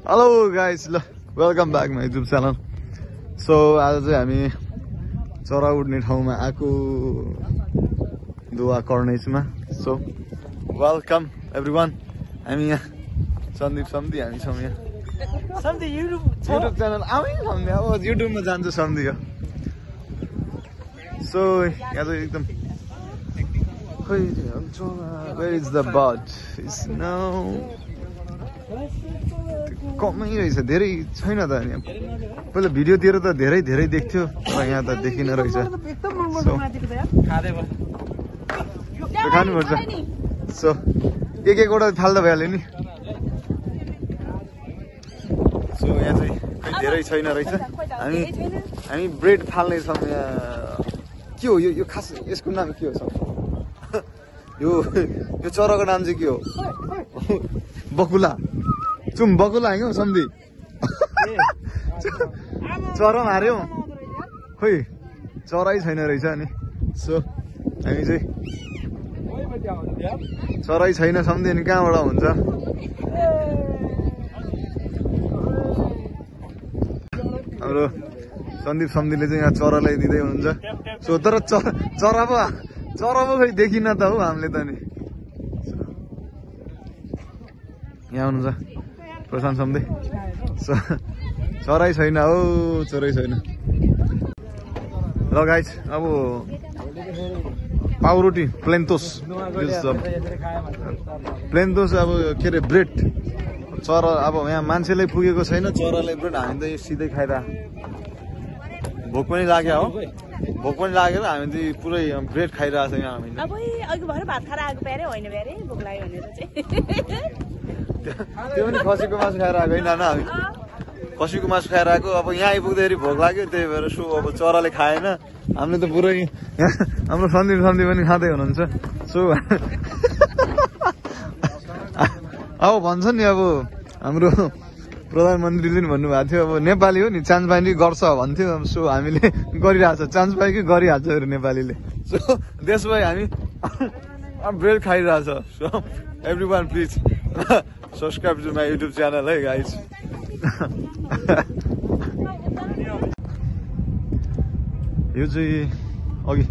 Hello guys, ल welcome back my YouTube channel. So आज चाहिँ हामी चरा उड्ने ठाउँमा आएको दुवा कर्नेसमा। So welcome everyone. हामी यहाँ सन्दीप सम्धी हामी छौँ यहाँ युट्युब च्यानल आमै सम्धी अब युट्युबमा जान्छ सम्धी हो। सो यहाँ चाहिँ एकदम where is the bird is now कमै रहेछ, धेरै छैन त यहाँ। पहिला भिडियोतिर त धेरै धेरै देख्थ्यो तर यहाँ त देखिन रहेछ। खानुपर्छ। सो एक एकवटा फाल्दा भइहाल्यो नि। सो यहाँ चाहिँ खै धेरै छैन रहेछ। हामी ब्रेड फाल्नेछौँ यहाँ। के हो यो खास यसको नाम के हो? यो चराको नाम चाहिँ के हो? बकुला। चुम बकुला होइन सम्धी। चरा मार्यो खोइ, चरै छैन रहेछ नि। सो हामी चाहिँ चरै छैन सम्धी अनि कहाँबाट हुन्छ? हाम्रो सन्दीप सम्धीले चाहिँ यहाँ चरालाई दिँदै हुनुहुन्छ। सो तर चरा पो खै देखिन त हौ हामीले त नि। यहाँ आउनुहुन्छ प्रशान्त सम्धी। चरै छैन हौ, चरै छैन। ल गाइस, अब पाउरोटी प्लेन्टोस अब के अरे ब्रेड। चरा अब यहाँ मान्छेलाई पुगेको छैन, चरालाई ब्रेड हामी त सिधै खाइरह। भोक पनि लाग्यो हो, भोक पनि लागेर हामी चाहिँ पुरै ब्रेड खाइरहेको छ यहाँ। हामी अघि भएर भात खाएर आएको प्यारे होइन प्यारे भोक लाग्यो भनेर चाहिँ त्यो पनि खसीको मासु खाएर आएको होइन हामी। खसीको मासु खाएर आएको। अब यहाँ आइपुग्दाखेरि भोक लाग्यो, त्यही भएर सो अब चराले खाएन। हामीले त पुरै यहाँ हाम्रो सन्दीप पनि खाँदै हुनुहुन्छ। सो अब भन्छ नि, अब हाम्रो प्रधानमन्त्रीले नि भन्नुभएको थियो अब नेपाली हो नि चान्स पाए नि गर्छ भन्थ्यो। सो हामीले गरिरहेछ, चान्स पाए कि गरिहाल्छ अरे नेपालीले। सो देशभरि हामी ब्रेड खाइरहेछ। So everyone please subscribe to my YouTube channel hey guys. यो चाहिँ अघि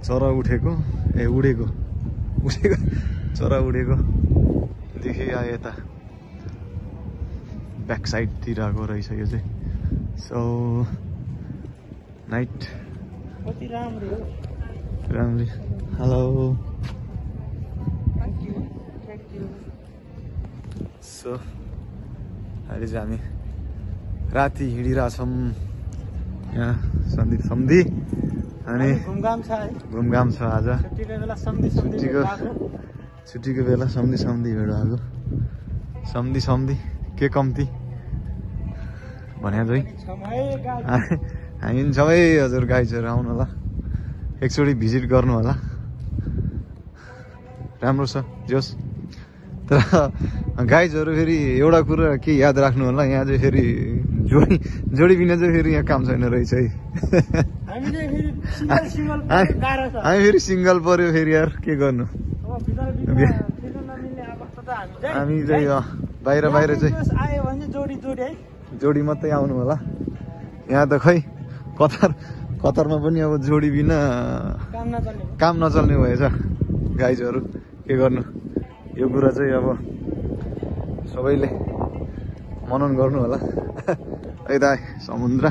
चरा उठेको उडेको चरा उडेको देखि आयो यता ब्याक साइडतिरको रहेछ यो चाहिँ। सो नाइट राम्री। हेलो। सो अहिले चाहिँ हामी राति हिँडिरहेछौँ यहाँ सन्दीप सम्धी। अनि घुमघाम छ आज, छुट्टीको बेला सम्धी भेट आएको। सम्धी के कम्ती भने चाहिँ हामी पनि सबै हजुर गाइजहरू आउनु होला, एकचोटि भिजिट गर्नु होला। राम्रो छ जोस्। तर गाइजहरू फेरि एउटा कुरा के याद राख्नु होला, यहाँ चाहिँ फेरि जोडी बिना चाहिँ फेरि यहाँ काम छैन रहेछ है। हामी फेरि सिङ्गल पर्यो फेरि यार, के गर्नु। हामी चाहिँ बाहिर चाहिँ जोडी मात्रै आउनु होला। यहाँ त खै कतारमा पनि अब जोडी बिना काम नचल्ने भएछ गाइजहरू, के गर्नु। यो कुरा चाहिँ अब सबैले मनन गर्नु होला। यता समुद्र।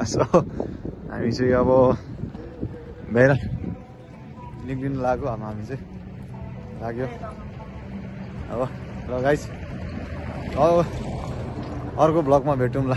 सो हामी चाहिँ अब बाहिर निक्लिनु लाग्यो। हामी चाहिँ लाग्यो अब। ल गाइस, अब अर्को भ्लगमा भेटौँ ल।